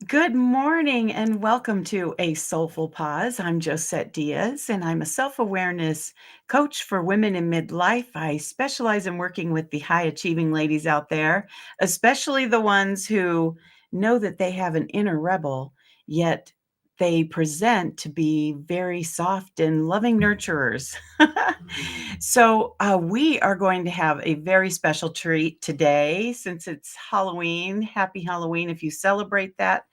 Good morning and welcome to a Soulful Pause. I'm Josette Diaz and I'm a self awareness coach for women in midlife. I specialize in working with the high achieving ladies out there, especially the ones who know that they have an inner rebel, yet they present to be very soft and loving nurturers. So, we are going to have a very special treat today since it's Halloween. Happy Halloween if you celebrate that.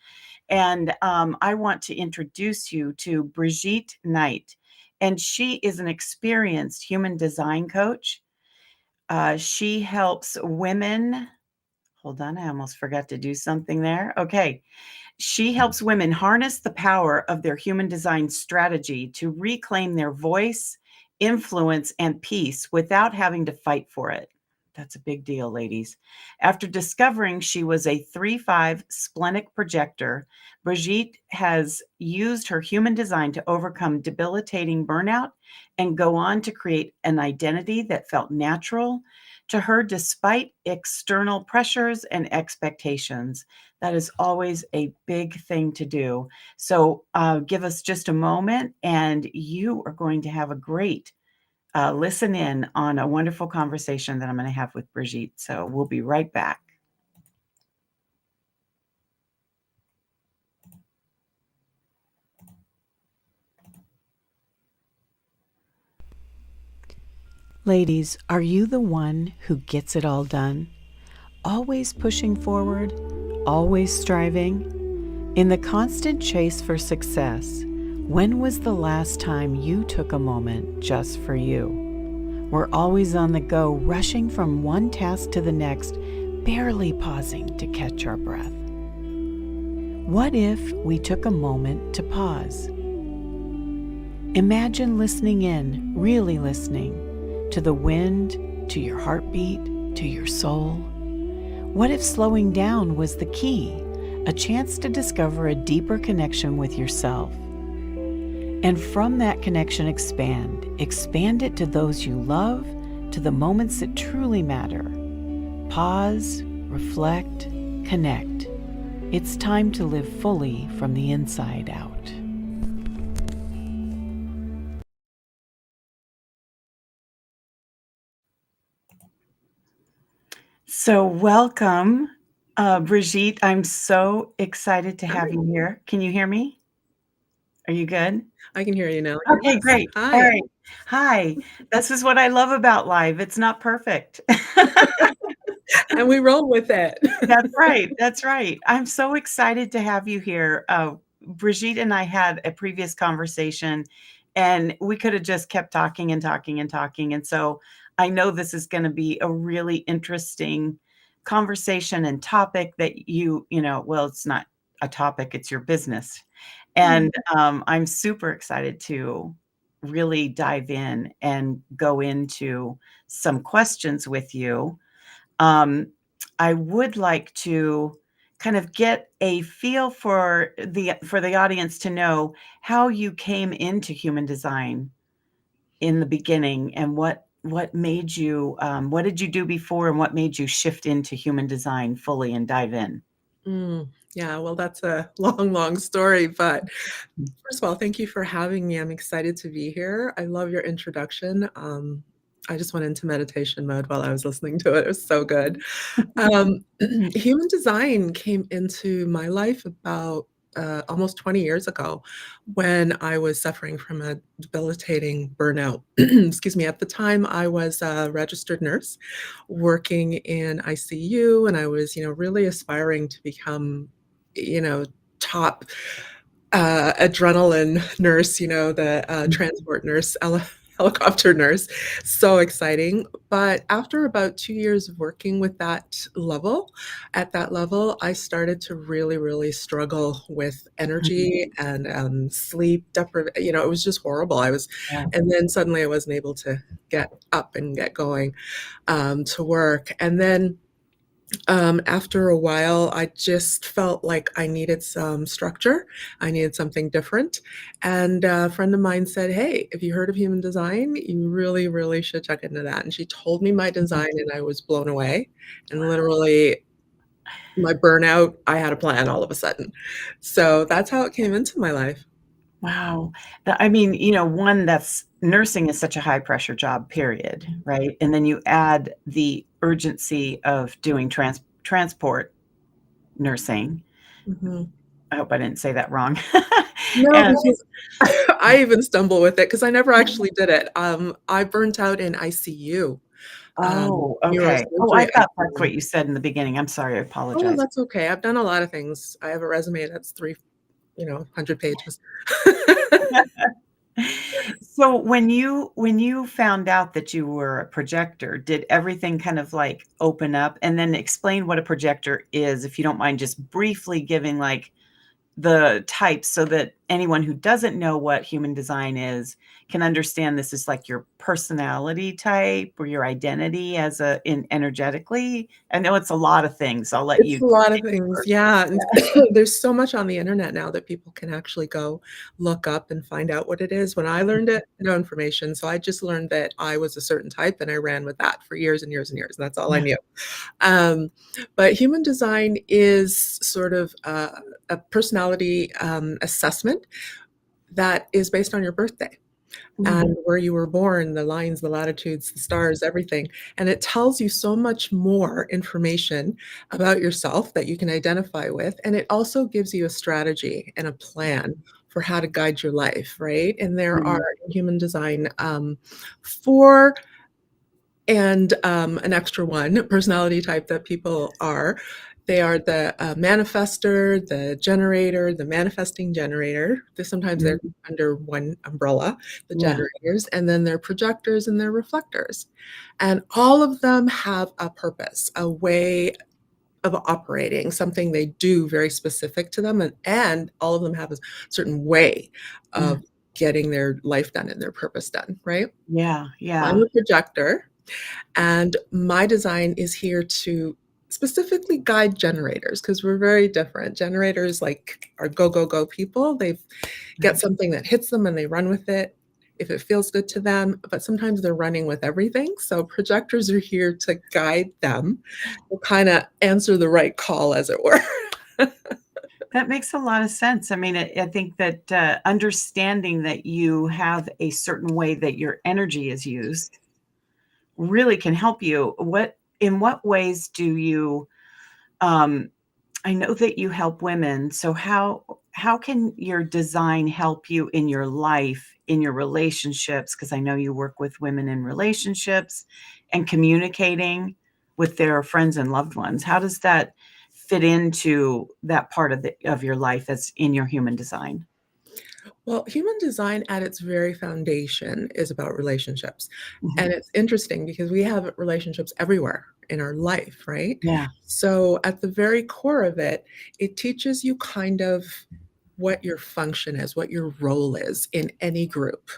And I want to introduce you to Brigitte Knight. And she is an experienced human design coach. She helps women. Hold on, I almost forgot to do something there. Okay. She helps women harness the power of their human design strategy to reclaim their voice, influence, and peace without having to fight for it. That's a big deal, ladies. After discovering she was a 3-5 splenic projector, Brigitte has used her human design to overcome debilitating burnout and go on to create an identity that felt natural to her despite external pressures and expectations. That is always a big thing to do. So, give us just a moment, and you are going to have a great listen in on a wonderful conversation that I'm going to have with Brigitte. So, we'll be right back. Ladies, are you the one who gets it all done? Always pushing forward, always striving? In the constant chase for success, when was the last time you took a moment just for you? We're always on the go, rushing from one task to the next, barely pausing to catch our breath. What if we took a moment to pause? Imagine listening in, really listening, to the wind, to your heartbeat, to your soul. What if slowing down was the key? A chance to discover a deeper connection with yourself. And from that connection, expand it to those you love, to the moments that truly matter. Pause, reflect, connect. It's time to live fully from the inside out. So, welcome, Brigitte. I'm so excited to have Hi. you here. Can you hear me? Are you good? I can hear you now. Okay, Yes. great. All Hi. right. Hi. This is what I love about live. It's not perfect. And we roll with it. That's right. That's right. I'm so excited to have you here. Brigitte and I had a previous conversation, and we could have just kept talking and talking and talking. And so I know this is going to be a really interesting conversation and topic that well, it's not a topic, it's your business. Mm. And I'm super excited to really dive in and go into some questions with you. um, I would like to kind of get a feel for the audience to know how you came into human design in the beginning and what made you what did you do before and what made you shift into human design fully and dive in? Yeah, well, that's a long, long story, but first of all, thank you for having me. I'm excited to be here. I love your introduction. I just went into meditation mode while I was listening to it. It was so good. Human design came into my life about almost 20 years ago when I was suffering from a debilitating burnout. Excuse me. At the time, I was a registered nurse working in ICU, and I was, really aspiring to become, top adrenaline nurse, the transport nurse, helicopter nurse. So exciting. But after about 2 years of working with at that level, I started to really, really struggle with Mhm. energy and sleep deprivation. It was just horrible. Yeah. And then suddenly I wasn't able to get up and get going to work. And then after a while, I just felt like I needed some structure. I needed something different. And a friend of mine said, "Hey, have you heard of human design? You really, really should check into that." And she told me my Mhm. design, and I was blown away. And literally, My burnout, I had a plan all of a sudden. So that's how it came into my life. Wow. I mean, one that's nursing is such a high pressure job, period, right? And then you add the urgency of doing transport nursing. Mhm. I hope I didn't say that wrong. No, And because I even stumble with it because I never actually did it. I burnt out in ICU, oh, okay. Oh, neurosurgery I thought that's ICU. what you said in the beginning. I'm sorry. I Oh, apologize. that's okay. I've done a lot of things. I have a resume that's 100 pages. So when you found out that you were a projector, did everything kind of like open up? And then explain what a projector is, if you don't mind just briefly giving like the types so that anyone who doesn't know what human design is can understand this is like your personality type or your identity as in energetically. I know it's a lot of things. I'll let It's you a lot of take it things, first. yeah, and there's so much on the internet now that people can actually go look up and find out what it is. When I learned it, no information, so I just learned that I was a certain type, and I ran with that for years and years and years, and that's all I Yeah. knew. Um, but human design is sort of a personality, assessment that is based on your birthday Mm, and where you were born, the lines, the latitudes, the stars, everything. And it tells you so much more information about yourself that you can identify with. And it also gives you a strategy and a yeah. plan for how to guide your life, right? And there are Mm, in human design 4 and an extra one personality type that people are. They are the manifester, the generator, the manifesting generator. Sometimes they're mhm. under one umbrella, the Yeah. generators, and then they're projectors and they're reflectors. And all of them have a purpose, a way of operating, something they do very specific to them. And all of them have a certain way Mm. of getting their life done and their purpose done, right? Yeah, I'm yeah. a projector, and my design is here to specifically guide generators because we're very different. Generators like are go, go, go people. They get Right. something that hits them and they run with it if it feels good to them, but sometimes they're running with everything. So projectors are here to guide them, to kind of answer the right call, as it were. That makes a lot of sense. I mean, I think that understanding that you have a certain way that your energy is used really can help you. In what ways do you, um, I know that you help women, so how can your design help you in your life, in your relationships? Because I know you work with women in relationships and communicating with their friends and loved ones. How does that fit into that part of your life as in your human design? Well, human design at its very foundation is about relationships. And Mhm. it's interesting because we have relationships everywhere in our life, right? Yeah. So at the very core of it, it teaches you kind of what your function is, what your role is in any group.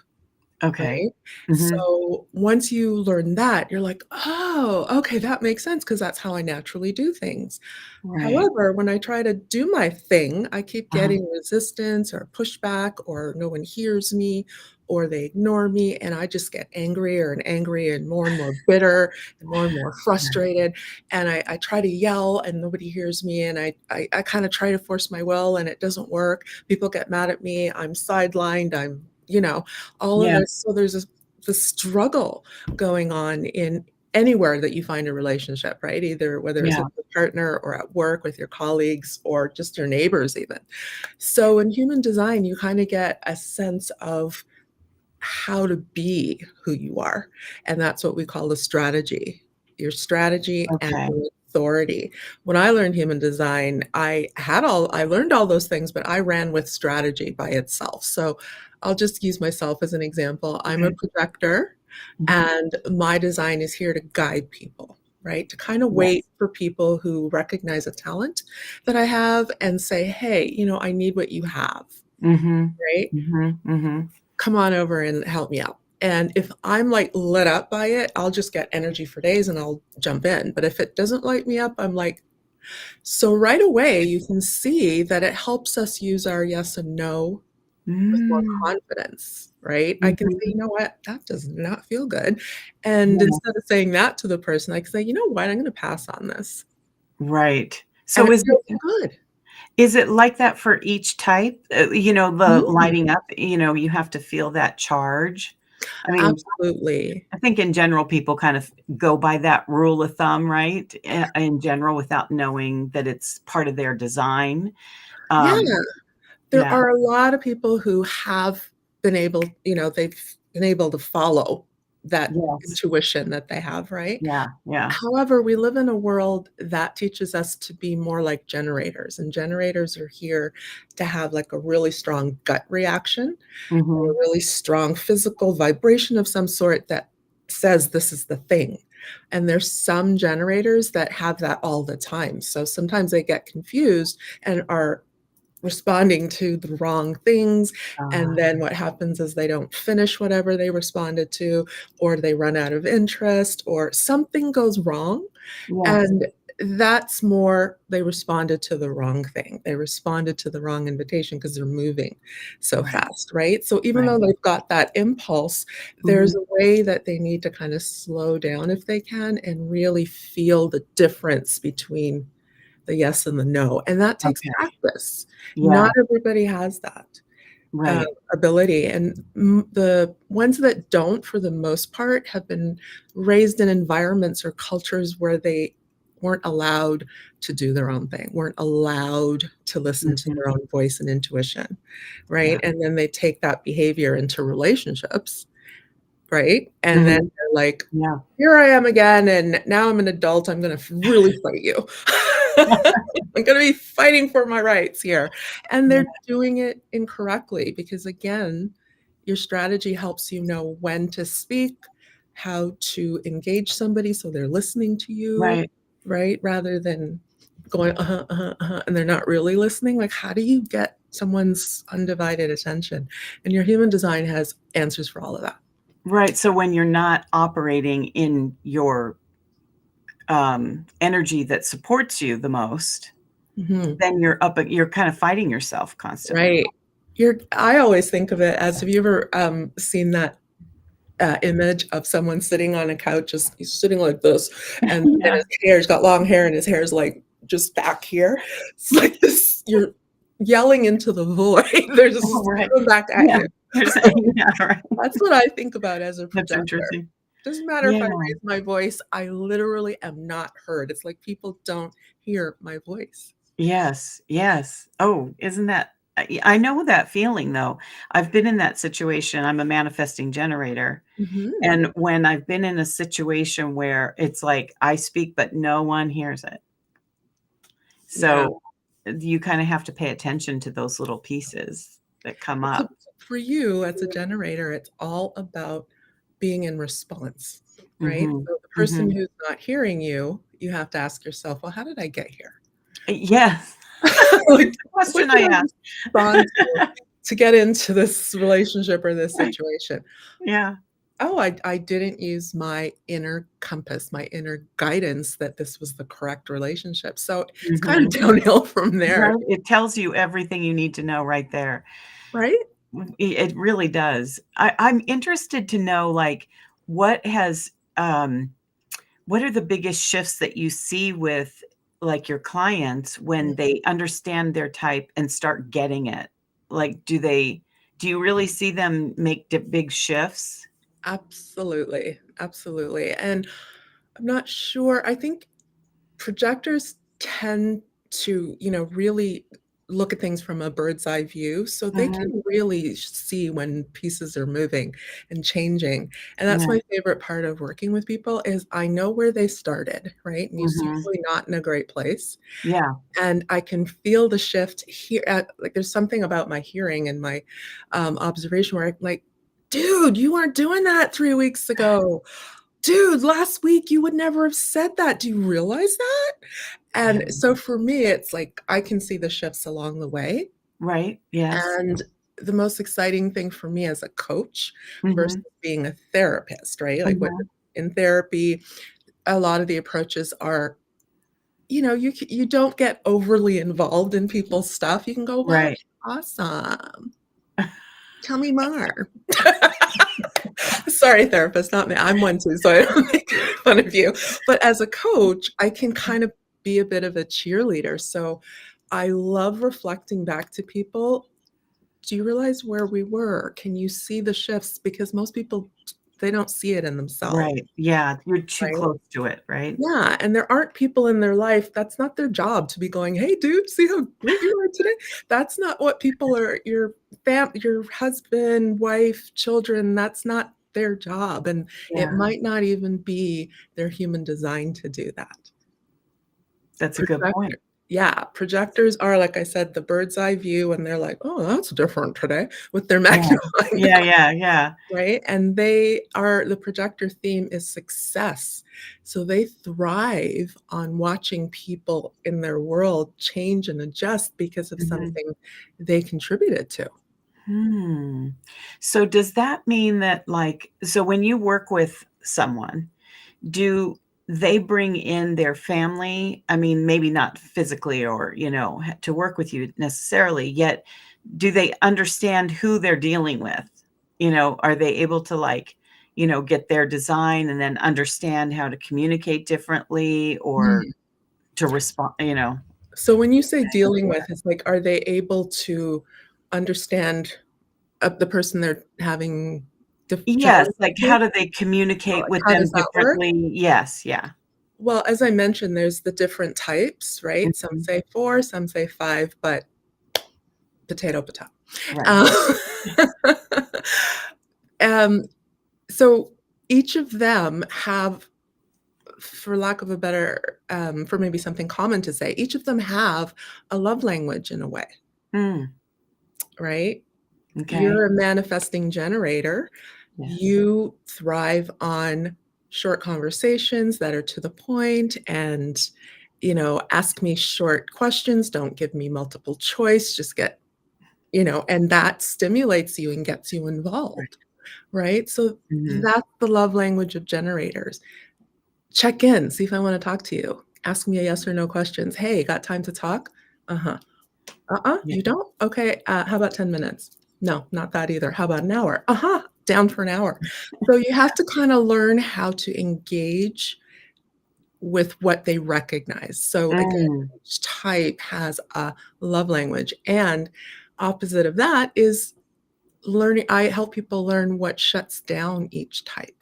Okay. Right? Mhm. So once you learn that, you're like, "Oh, okay, that makes sense because that's how I naturally do things." Right. However, when I try to do my thing, I keep Uh-huh. getting resistance or pushback, or no one hears me, or they ignore me, and I just get angrier and more bitter and more frustrated. And I try to yell and nobody hears me, and I kind of try to force my will and it doesn't work. People get mad at me. I'm sidelined. All of Yeah. this. So there's this struggle going on in anywhere that you find a relationship, right? Either whether it's Yeah. with your partner or at work with your colleagues or just your neighbors even. So in human design, you kind of get a sense of how to be who you are. And that's what we call the strategy. Your strategy and Okay. your authority. When I learned human design, I learned all those things, but I ran with strategy by itself. So I'll just use myself as an example. I'm a Okay. projector Mhm. and my design is here to guide people, right? To kind of wait Yes. for people who recognize a talent that I have and say, hey, I need what you have, Mhm. right? Mhm. Mhm. Come on over and help me out. And if I'm like lit up by it, I'll just get energy for days and I'll jump in. But if it doesn't light me up, I'm like, so right away, you can see that it helps us use our yes and no with more Mm. confidence, right? I can say, Mhm. you know what, that does not feel good. And Yeah. instead of saying that to the person, I can say, you know what, I'm going to pass on this. Right. and So it feels good. is it like that for each type? The Mhm. lighting up, you have to feel that charge? I mean, Absolutely. I think in general, people kind of go by that rule of thumb, right? In general, without knowing that it's part of their design. Yeah. Um, There yeah. are a lot of people who have been able they've been able to follow that Yes. intuition that they have, right? Yeah, yeah. However, we live in a world that teaches us to be more like generators, and generators are here to have, like, a really strong gut reaction, a Mhm. really strong physical vibration of some sort that says this is the thing. And there's some generators that have that all the time. So sometimes they get confused and are responding to the wrong things, and Ah, then what happens is they don't finish whatever they responded to, or they run out of interest, or something goes wrong, yes. and that's more they responded to the wrong thing. They responded to the wrong invitation because 'cause they're moving so Right, fast, right? So even right. though they've got that impulse, Mhm. there's a way that they need to kinda slow down if they can and really feel the difference between the yes and the no, and that takes Okay. practice. Not Yeah, everybody has that, uh, right. ability, and the ones that don't, for the most part, have been raised in environments or cultures where they weren't allowed to do their own thing, weren't allowed to listen to Mhm. their own voice and intuition, Yeah. right? And then they take that behavior into relationships, right? And then Mhm. they're like, Yeah. "Here I am again, and now I'm an adult, I'm gonna really fight you. I'm gonna be fighting for my rights here." And Yeah, they're doing it incorrectly because, again, your strategy helps you know when to speak, how to engage somebody so they're listening to you, right. right? Rather than going, "Uh-huh, uh-huh, uh-huh," and they're not really listening. Like, how do you get someone's undivided attention? And your human design has answers for all of that. Right, so when you're not operating in your, energy that supports you the most, Mhm. then you're kind of fighting yourself constantly. Right. I always think of it as, have you ever, seen that, image of someone sitting on a couch, just he's sitting like this, and Yeah. his hair he's got long hair, and his hair is, like, just back here? It's like this you're yelling into the void. They're Oh, just right. coming back at Yeah. you. You're saying yeah, right. That's what I think about as a That's projector. interesting. Doesn't matter if Yeah. I raise my voice, I literally am not heard. It's like people don't hear my voice. Yes, yes. Oh, isn't that I know that feeling, though. I've been in that situation. I'm a manifesting generator, Mhm. and when I've been in a situation where it's like I speak, but no one hears it. Yeah. So, you kinda have to pay attention to those little pieces that come So up. for you as a generator, it's all about being in response, right? Mhm, So the person mhm. who's not hearing you, you have to ask yourself, "Well, how did I get here?" Yes. Like, That's the what question did I I ask. respond to get into this relationship or this Right. situation? Yeah. Oh, I didn't use my inner compass, my inner guidance that this was the correct relationship. So it's kind of Mhm. downhill from there, Right, it tells you everything you need to know right there. right? It really does. I'm interested to know, like, what has, what are the biggest shifts that you see with, like, your clients when they understand their type and start getting it? Like, do you really see them make big shifts? Absolutely, absolutely, and I'm not sure. I think projectors tend to, really look at things from a bird's eye view, so they Mhm. can really see when pieces are moving and changing, and that's Yeah. my favorite part of working with people is I know where they started, right? And it's Mhm. usually not in a great place, Yeah. and I can feel the shift here at like, there's something about my hearing and my, observation where I'm like, "Dude, you weren't doing that 3 weeks ago. Dude, last week you would never have said that. Do you realize that?" Yeah. And so for me, it's like I can see the shifts along the way, Right. Yes. and the most exciting thing for me as a coach versus Mhm. being a therapist, right? Like, when Mhm. in therapy, a lot of the approaches are, you don't get overly involved in people's stuff. You can go, "Wow, Right. awesome. Tell me more." Sorry, therapist, not me. I'm one too, so I don't make fun of you. But as a coach, I can kind of be a bit of a cheerleader. So I love reflecting back to people. Do you realize where we were? Can you see the shifts? Because most people, they don't see it in themselves, Right. Yeah, you're too right? close to it, right? Yeah, and there aren't people in their life, that's not their job to be going, "Hey, dude, see how great you are today?" That's not what people are your husband, wife, children, that's not their job, and it Yeah, might not even be their human design to do that. that's a good point. Projector Yeah, projectors are, like I said, the bird's eye view, and they're like, "Oh, that's different today," with their Yeah. magnifying Yeah, yeah, yeah. right? And they are the projector theme is success. So they thrive on watching people in their world change and adjust because of Mhm. something they contributed to. Hmm. So does that mean that, like, so when you work with someone, do they bring in their family? I mean, maybe not physically or, to work with you necessarily, yet do they understand who they're dealing with? Are they able to, like, get their design and then understand how to communicate differently or Mm. to respond? So when you say dealing with, it's like, are they able to understand the person they're having Yes, challenges like, how with? do they Or communicate like, with how them does that work? differently? Yes, yeah. Well, as I mentioned, there's the different types, right? Some Mhm. say 4, some say 5, but potato, potato. Right. Uh, um, so each of them have, for lack of a better, for maybe something common to say, each of them have a love language in a way, Mm, right? okay. You're a manifesting generator. Yes. You thrive on short conversations that are to the point and, ask me short questions. Don't give me multiple choice. Just get, and that stimulates you and gets you Right. involved, right? So Mhm. that's the love language of generators. Check in, see if I wanna talk to you. Ask me a yes or no questions. "Hey, got time to talk?" "Uh-huh." "Uh-uh, Yeah. you don't? Okay, how about 10 minutes?" "No, not that either. How about an hour?" "Uh-huh, down for an hour." So you have to kinda learn how to engage with what they recognize. So again, Mm, each type has a love language, and opposite of that is learning I help people learn what shuts down each type.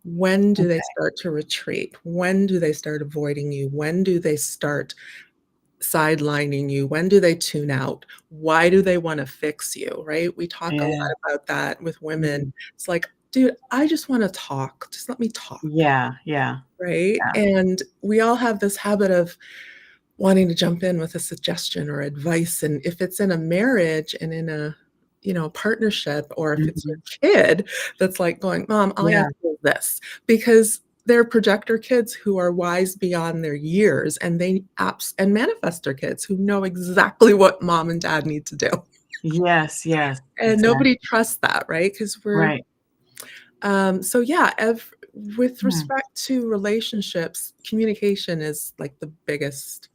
When do they okay. start to retreat? When do they start avoiding you? When do they start sidelining you? When do they tune out? Why do they wanna fix you, right? We talk a lot Yeah. about that with women. Mhm. It's like, "Dude, I just wanna talk. Just let me talk," Yeah, yeah, right? yeah. And we all have this habit of wanting to jump in with a suggestion or advice, and if it's in a marriage and in a, partnership, or if it's your Mhm. kid that's, like, going, "Mom, all I have Yeah. to do is this," because they're projector kids who are wise beyond their years, and they apps and manifestor kids who know exactly what mom and dad need to do, Yes, yes, and nobody exactly. trusts that, right? Because Right. so yeah, with Hmm. respect to relationships, communication is, like, the biggest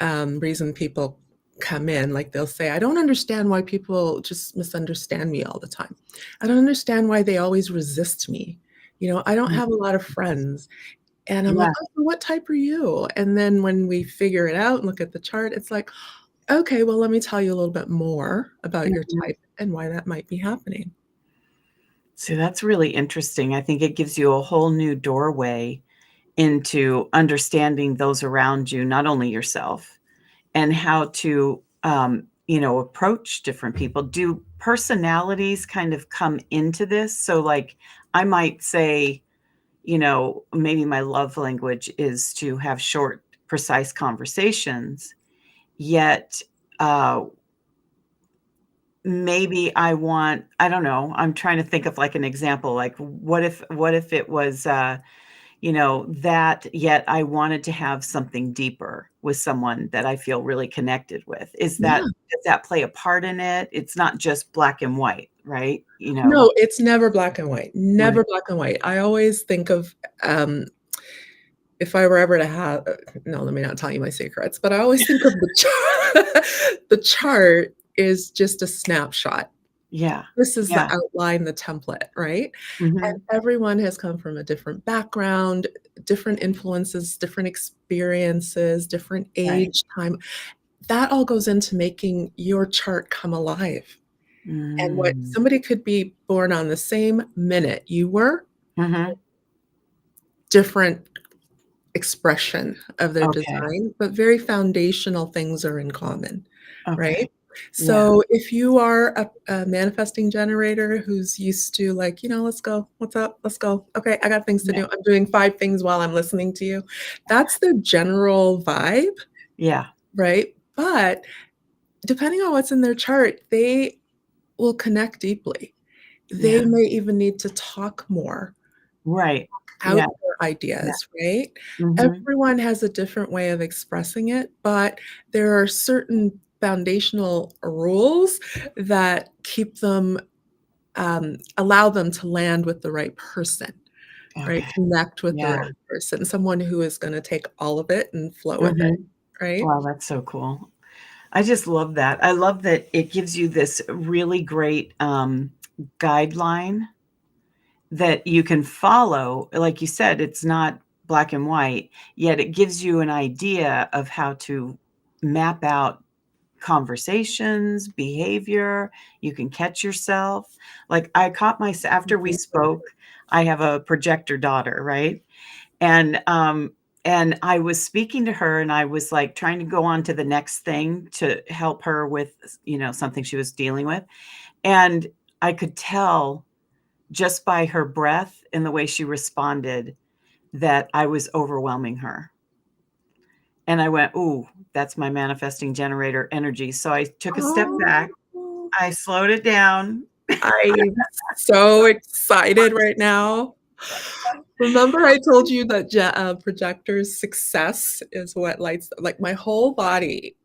reason people come in. Like they'll say, I don't understand why people just misunderstand me all the time. I don't understand why they always resist me. I don't Mm, have a lot of friends. And I'm like, yeah, oh, so what type are you? And then when we figure it out and look at the chart, it's like, okay, well, let me tell you a little bit more about your mhm. type and why that might be happening. See, that's really interesting. I think it gives you a whole new doorway into understanding those around you, not only yourself, and how to, approach different people. Do personalities kind of come into this? So, like, I might say, maybe my love language is to have short, precise conversations, yet, uh, maybe I don't know, I'm trying to think of, like, an example, like, what if it was, that yet I wanted to have something deeper with someone that I feel really connected with. Yeah. Does that play a part in it? It's not just black and white, right? No, it's never black and white. Right. Never black and white. I always think of if I were ever to have no, let me not tell you my secrets, but I always think of the chart the chart is just a snapshot. Yeah. This is the Yeah. outline, the template, right? And Mhm. everyone has come from a different background, different influences, different experiences, different Right. age, time. That all goes into making your chart come alive. And what Mm. somebody could be born on the same minute you were, Mhm. different expression of their Okay. design, but very foundational things are in common, Okay. right? Yeah. So if you are a manifesting generator who's used to like, let's go, what's up, let's go. Okay, I got things to Yeah. do. I'm doing 5 things while I'm listening to you. That's the general vibe, Yeah. right? But depending on what's in their chart, they will connect deeply. They Yeah. may even need to talk more Right. out Yeah. their Yeah. ideas, right? Mhm. Everyone has a different way of expressing it, but there are certain foundational rules that keep them, allow them to land with the right person, right? Okay. Connect with the Yeah. right person, someone who is gonna take all of it and flow with it, Mhm. right? Wow, that's so cool. I just love that. I love that it gives you this really great, guideline that you can follow. Like you said, it's not black and white, yet it gives you an idea of how to map out conversations, behavior. You can catch yourself. Like, I caught myself after we Mhm. spoke. I have a projector daughter, right? And, I was speaking to her, and I was, like, trying to go on to the next thing to help her with, something she was dealing with, and I could tell just by her breath and the way she responded that I was overwhelming her. And I went, "Ooh, that's my manifesting generator energy." So I took a step back, Oh, I slowed it down. I'm so excited right now. Remember I told you that projectors' success is what lights like, my whole body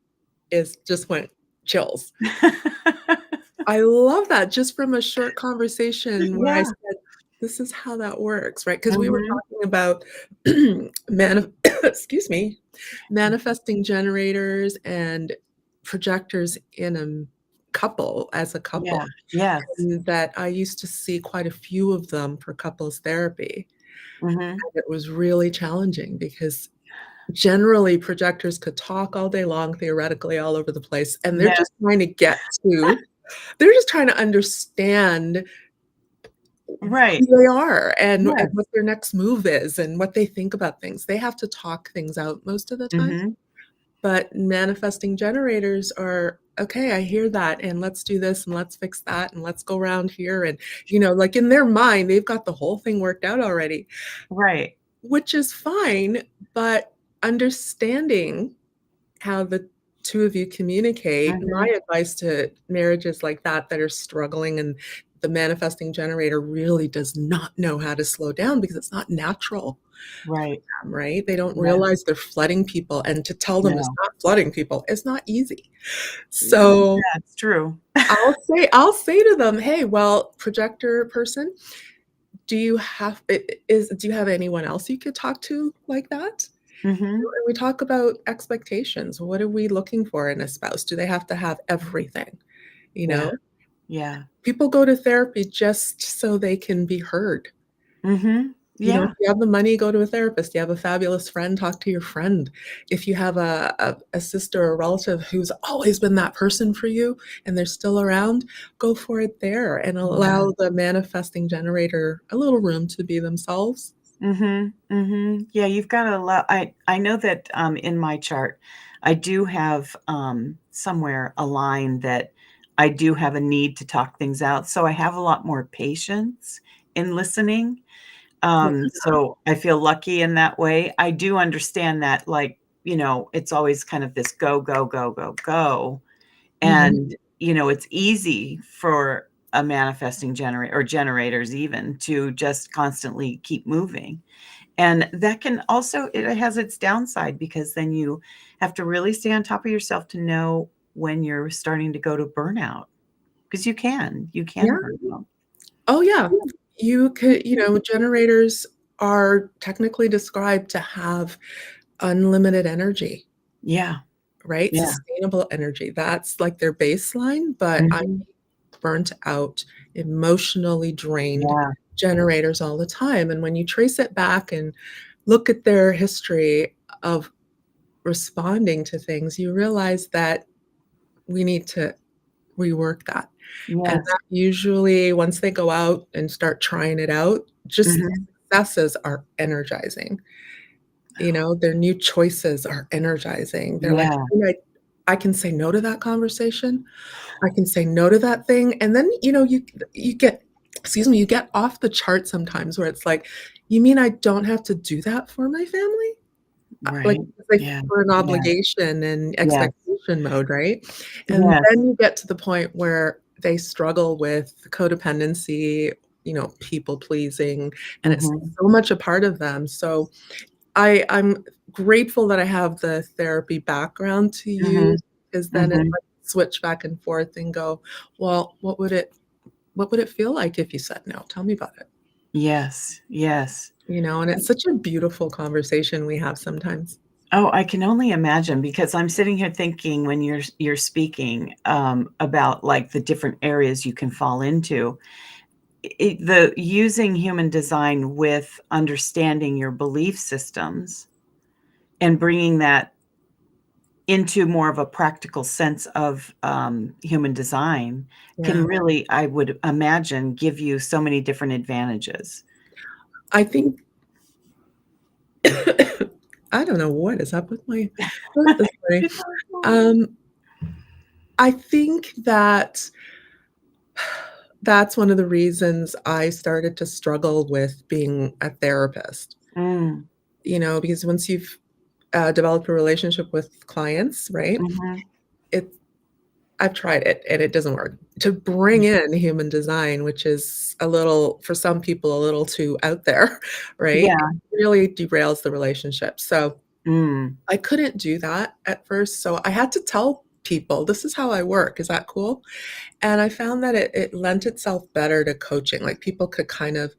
is just went chills. I love that just from a short conversation where I Yeah. said, "This is how that works," right? Because we were Mhm. talking about excuse me, manifesting generators and projectors in a couple as a Yeah. couple, Yes. and that I used to see quite a few of them for couples therapy. Mhm. It was really challenging because generally projectors could talk all day long, theoretically all over the place, and they're Yeah. just trying to get to they're just trying to understand Right. who they are and Yes. what their next move is and what they think about things. They have to talk things out most of the time, Mhm. but manifesting generators are, "Okay, I hear that, and let's do this, and let's fix that, and let's go around here," and, like, in their mind, they've got the whole thing worked out already, Right. which is fine, but understanding how the 2 of you communicate, my Mhm. advice to marriages like that are struggling and the manifesting generator really does not know how to slow down because it's not natural, Right. right? They don't Yeah. realize they're flooding people, and to tell them it's No. not flooding people is not easy. Yeah, So, it's true. I'll say to them, "Hey, well, projector person, do you have anyone else you could talk to like that?" Mhm. And we talk about expectations. What are we looking for in a spouse? Do they have to have everything? You Yeah. know, Yeah. people go to therapy just so they can be heard. Mhm. If Yeah. you have the money, go to a therapist. You have a fabulous friend, talk to your friend. If you have a sister or a relative who's always been that person for you and they're still around, go for it there and Yeah. allow the manifesting generator a little room to be themselves. Mhm, mhm. Yeah, you've got a lot. I know that, in my chart, I do have, somewhere a line that I do have a need to talk things out, so I have a lot more patience in listening, Yeah. so I feel lucky in that way. I do understand that, like, it's always kind of this go, go, go, go, go, Mhm. and, it's easy for a manifesting generator or generators even to just constantly keep moving. And that can also it has its downside because then you have to really stay on top of yourself to know when you're starting to go to burnout, because you can Yeah. burn out. Oh, yeah. You could generators are technically described to have unlimited energy, Yeah, right? yeah. Sustainable energy. That's like their baseline, but I'm Mhm. burnt out, emotionally drained Yeah. generators all the time. And when you trace it back and look at their history of responding to things, you realize that we need to rework that. And Yes. that usually, once they go out and start trying it out, just the Mhm. successes are energizing. Their new choices are energizing. They're like, Yeah. I can say no to that conversation. I can say no to that thing." And then, you get you get off the chart sometimes where it's like, "You mean I don't have to do that for my family?" Like, Right. it's like Yeah. for an Yeah. obligation and Yes. expectation mode, right? And Yes. then you get to the point where they struggle with codependency, people pleasing, and it's Mhm. so much a part of them. So I'm grateful that I have the therapy background to Mhm. use, because then it Mhm. lets me switch back and forth and go, "Well, what would it feel like if you said no? Tell me about it." Yes. Yes. And it's such a beautiful conversation we have sometimes. Oh, I can only imagine because I'm sitting here thinking when you're speaking, about, like, the different areas you can fall into. The using human design with understanding your belief systems and bringing that into more of a practical sense of, human design can Yeah. really, I would imagine, give you so many different advantages. I think I don't know what is up with my throat this morning. It's all fine. Um, I think that that's one of the reasons I started to struggle with being a therapist, Mm, because once you've, developed a relationship with clients, right, mhm. it I've tried it and it doesn't work. To bring in human design, which is a little for some people, a little too out there, right, Yeah. it really derails the relationship. So Mm. I couldn't do that at first, so I had to tell people, "This is how I work, is that cool?" And I found that it lent itself better to coaching, like, people could kind of,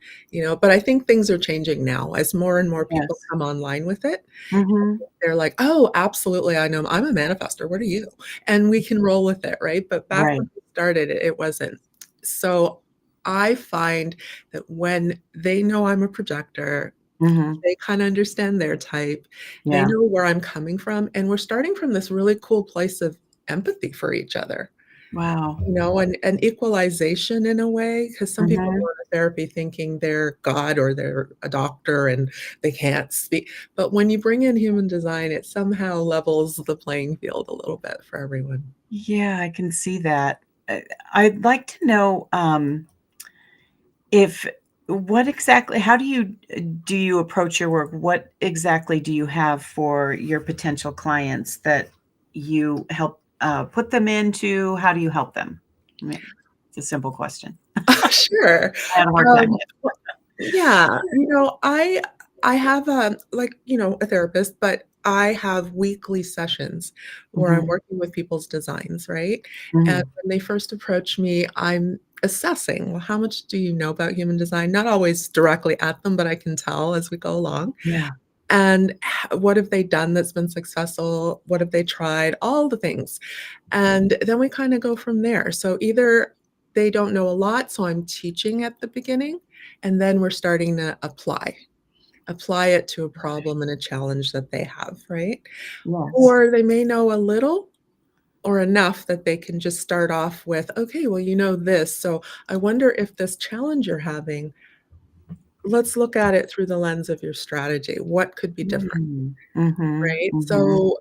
but I think things are changing now as more and more people Yes. come online with it. Mhm. They're like, "Oh, absolutely, I know, I'm a manifestor, what are you?" And we can roll with it, right? But back Right. when we started, it wasn't. So, I find that when they know I'm a projector, Mhm. they kinda understand their type, they Yeah. know where I'm coming from, and we're starting from this really cool place of empathy for each other, Wow. and equalization in a way, because some people go Mhm. into therapy thinking they're God or they're a doctor and they can't speak. But when you bring in human design, it somehow levels the playing field a little bit for everyone. Yeah, I can see that. Uh, I'd like to know, if what exactly how do you approach your work? What exactly do you have for your potential clients that you help, put them into? How do you help them? I mean, it's a simple question. Sure. I had a hard time Um, with yeah, I have, a therapist, but I have weekly sessions where I'm Mhm, working with people's designs, right? And mhm. when they first approach me, I'm assessing, well, how much do you know about human design? Not always directly at them, but I can tell as we go along. Yeah. And what have they done that's been successful? What have they tried? All the things. And then we kinda go from there. So either they don't know a lot, so I'm teaching at the beginning, and then we're starting to apply it to a problem and a challenge that they have, right? Yes. Or they may know a little or enough that they can just start off with, "Okay, well, you know this, so I wonder if this challenge you're having, let's look at it through the lens of your strategy. What could be different?" Mm. Mhm, Right? mhm. So,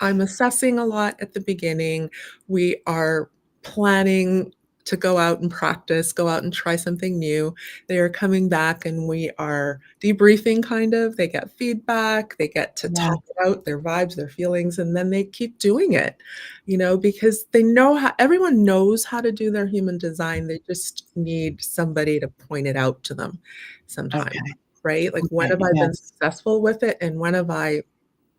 I'm assessing a lot at the beginning. We are planning to go out and practice, go out and try something new. They are coming back and we are debriefing kind of. They get feedback, they get to talk Yes. about their vibes, their feelings, and then they keep doing it, because they know how everyone knows how to do their human design. They just need somebody to point it out to them sometimes, Okay, right? Like, when okay, have I been yes. successful with it and when have I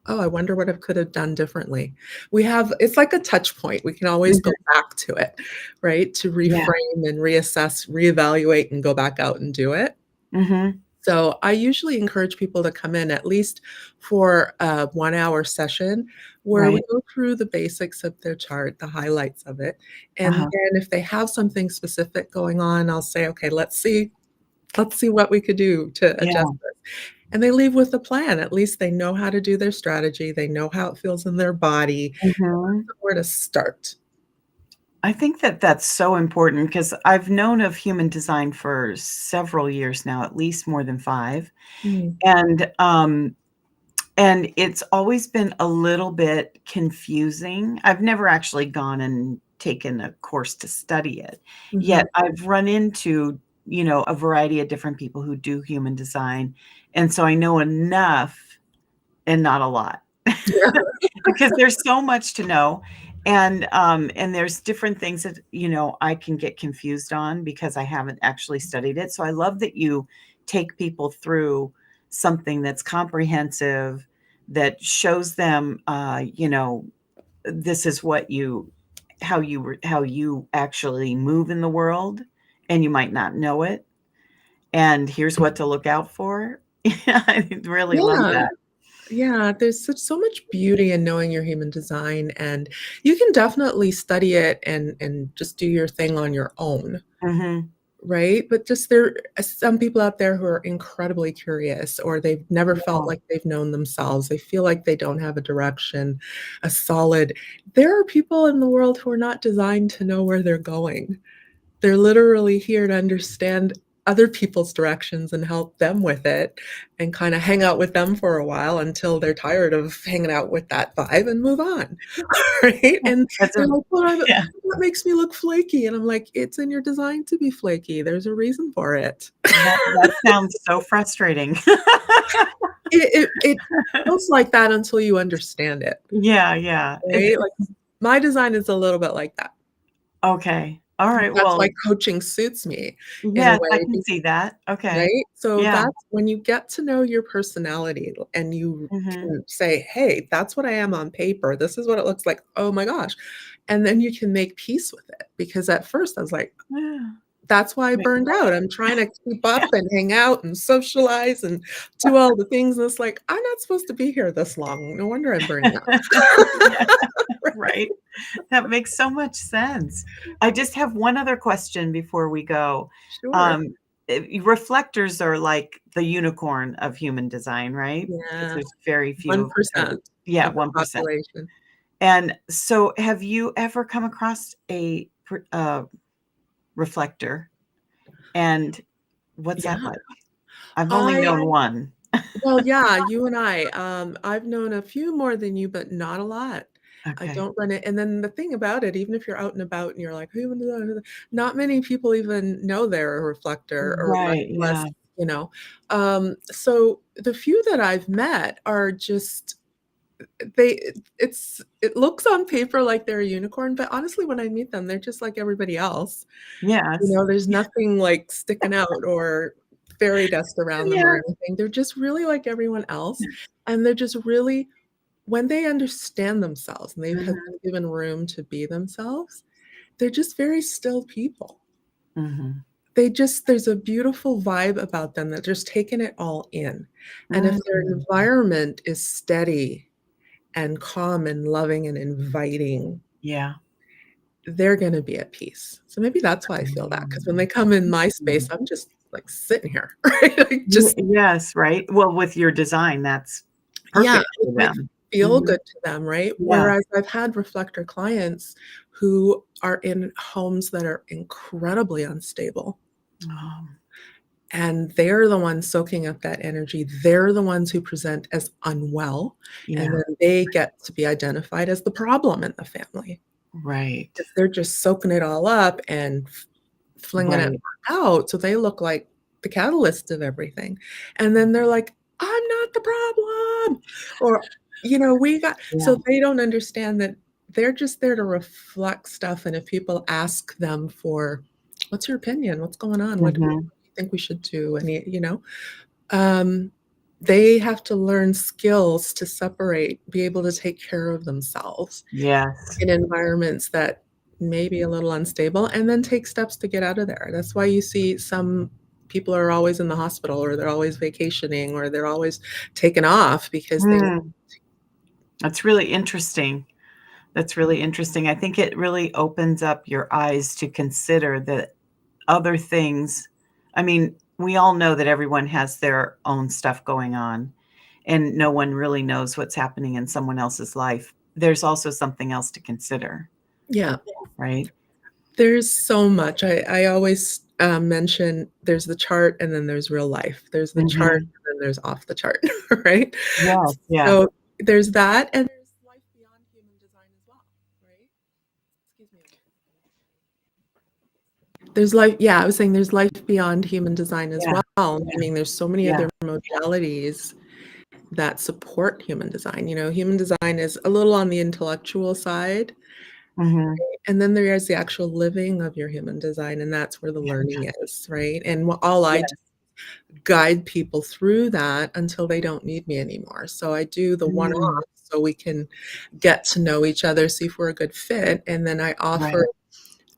"Oh, I wonder what I could have done differently." It's like a touch point, we can always go Mhm. back to it, right? To Yeah. reframe and reassess, reevaluate, and go back out and do it. Mhm. So I usually encourage people to come in at least for a 1 hour session where we Right. go through the basics of their chart, the highlights of it. And Uh-huh. then if they have something specific going on, I'll say, okay, let's see what we could do to adjust Yeah. this. And they leave with a plan. At least they know how to do their strategy. They know how it feels in their body, Mhm. where to start. I think that that's so important because I've known of human design for several years now, at least more than 5, Mm, and, it's always been a little bit confusing. I've never actually gone and taken a course to study it, mhm. yet I've run into, a variety of different people who do human design, and so I know enough and not a lot. Yeah. Because there's so much to know, and there's different things that, I can get confused on because I haven't actually studied it, so I love that you take people through something that's comprehensive, that shows them, this is what you how you actually move in the world, and you might not know it, and here's what to look out for. Yeah, I really love Yeah. that. Yeah, there's so much beauty in knowing your human design, and you can definitely study it and just do your thing on your own, Mhm. right? But just there are some people out there who are incredibly curious, or they've never felt Yeah. like they've known themselves. They feel like they don't have a direction, a solid. There are people in the world who are not designed to know where they're going. They're literally here to understand other people's directions and help them with it and kind of hang out with them for a while until they're tired of hanging out with that vibe and move on. Right? And That's they're a like, well, yeah. that makes me look flaky. And I'm like, it's in your design to be flaky. There's a reason for it. That sounds so frustrating. It feels like that until you understand it. Yeah, yeah. Right? Like my design is a little bit like that. Okay. Alright, That's why well, coaching suits me in a yes, I way. can see that. Okay. Right? So Yeah. that's when you get to know your personality and you Mhm. can say, "Hey, that's what I am on paper. This is what it looks like. Oh my gosh." And then you can make peace with it because at first I was like, Yeah. that's why I Makes burned out. I'm trying to keep up and hang out and socialize and do all the things, and it's like, I'm not supposed to be here this long. No wonder I'm burning out. Yeah, Right? right. That makes so much sense. I just have one other question before we go. Sure. Um, reflectors are like the unicorn of human design, right? Because Yeah. there's very few of there. 1% Yeah, of the 1%. population. And so have you ever come across a reflector? And what's that Yeah. like? I've only I known one. Well, yeah, you and I've known a few more than you, but not a lot. I Okay. don't run it, and then the thing about it, even if you're out and about and you're like, "Hey, not many people even know they're a reflector or much Right, less, yeah. you know. So the few that I've met are just it looks on paper like they're a unicorn, but honestly, when I meet them, they're just like everybody else. Yes. There's nothing, like, sticking out or fairy dust around them or Yeah. anything. They're just really like everyone else, and they're just really when they understand themselves and they've have Mhm, been given room to be themselves, they're just very still people. mhm. There's a beautiful vibe about them that just taking it all in, and if their Mm. environment is steady and calm and loving and inviting, Yeah. they're gonna be at peace. So maybe that's why I feel that, because when they come in my space, Mhm. I'm just, like, sitting here, right? Like, just Yes, right? Well, with your design, that's yeah, perfect it for might them. feel Mhm. good to them, right? Yeah. Whereas I've had reflector clients who are in homes that are incredibly unstable, Oh, and they're the ones soaking up that energy. They're the ones who present as unwell, and yeah. then they get to be identified as the problem in the family. Right. 'Cause they're just soaking it all up and flinging it Right. out, so they look like the catalyst of everything, and then they're like, "I'm not the problem," or, "We got" Yeah. so they don't understand that they're just there to reflect stuff, and if people ask them for, "What's your opinion? What's going on? What do Mhm. you think we should do?" And um, they have to learn skills to separate, be able to take care of themselves Yes. in environments that may be a little unstable, and then take steps to get out of there. That's why you see some people are always in the hospital, or they're always vacationing, or they're always taken off because they. Mm, that's really interesting. That's really interesting. I think it really opens up your eyes to consider that other things. I mean, we all know that everyone has their own stuff going on, and no one really knows what's happening in someone else's life. There's also something else to consider, Yeah. right? There's so much. I always, mention there's the chart and then there's real life. There's the chart Mhm. and then there's off the chart, right? Yeah, yeah, So, there's that, and there's life beyond human design as well, right? Excuse me. There's life Yeah, I was saying there's life beyond human design as yeah, well, yeah, meaning there's so many yeah. other modalities that support human design. Human design is a little on the intellectual side, Mhm. and then there's the actual living of your human design, and that's where the learning is, right? And all I do Yes. is guide people through that until they don't need me anymore. So I do the Mm, one-off so we can get to know each other, see if we're a good fit, and then I offer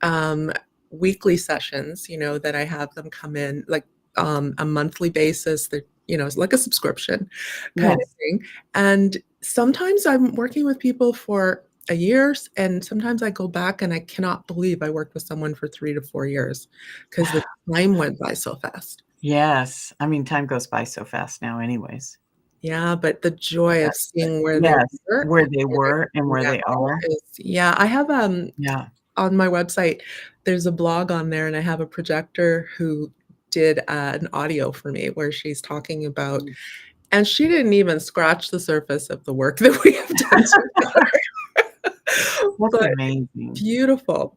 right. um, weekly sessions, that I have them come in like a monthly basis. That it's like a subscription kind of Yes. thing. And sometimes I'm working with people for a year, and sometimes I go back and I cannot believe I worked with someone for 3 to 4 years because the time went by so fast. Yes. I mean, time goes by so fast now anyways. Yeah, but the joy of Yes, but seeing where they yes, were where and they where were and they're where now they are. is, yeah, I have, Yeah. on my website, there's a blog on there, and I have a projector who did, an audio for me where she's talking about, Mm. and she didn't even scratch the surface of the work that we have done together. That's But amazing. beautiful.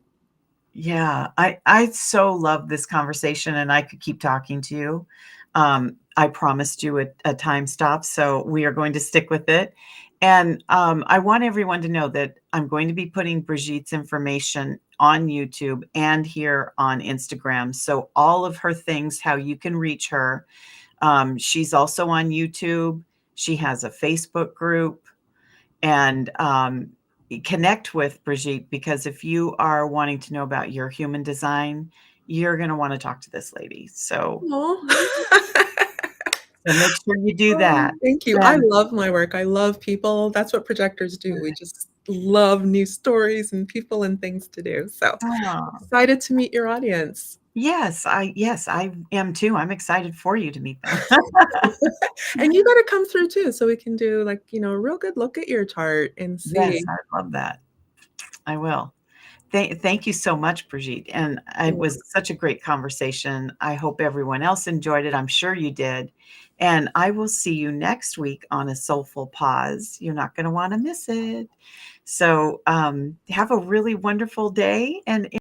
Yeah, I so love this conversation, and I could keep talking to you. I promised you a time stop, so we are going to stick with it. And I want everyone to know that I'm going to be putting Brigitte's information on YouTube and here on Instagram. So all of her things, how you can reach her. She's also on YouTube. She has a Facebook group. And connect with Brigitte, because if you are wanting to know about your human design, you're going to want to talk to this lady. Aw. So make sure you do Oh, that. thank you. I And love my work. I love people. That's what projectors do. We just love new stories and people and things to do. So oh, excited to meet your audience. yes, I am too. I'm excited for you to meet them. And you gotta come through too, so we can do like, a real good look at your chart and Yes, see. I love that. I will. Thank you so much, Brigitte. And it Mm. was such a great conversation. I hope everyone else enjoyed it. I'm sure you did. And I will see you next week on a Soulful Pause. You're not going to want to miss it. So have a really wonderful day and